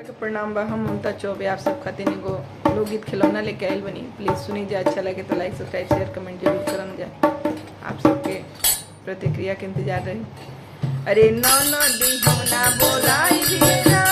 के प्रणाम बा। हम ममता चौबे आप सब खातिर एगो लोकगीत खिलौना लेके आइल बनी। प्लीज़ सुनी जाए, अच्छा लगे तो लाइक सब्सक्राइब शेयर कमेंट जरूर करम जाए। आप सबके प्रतिक्रिया के इंतजार रही। अरे नौ नदी हम ना बोलाई भी ना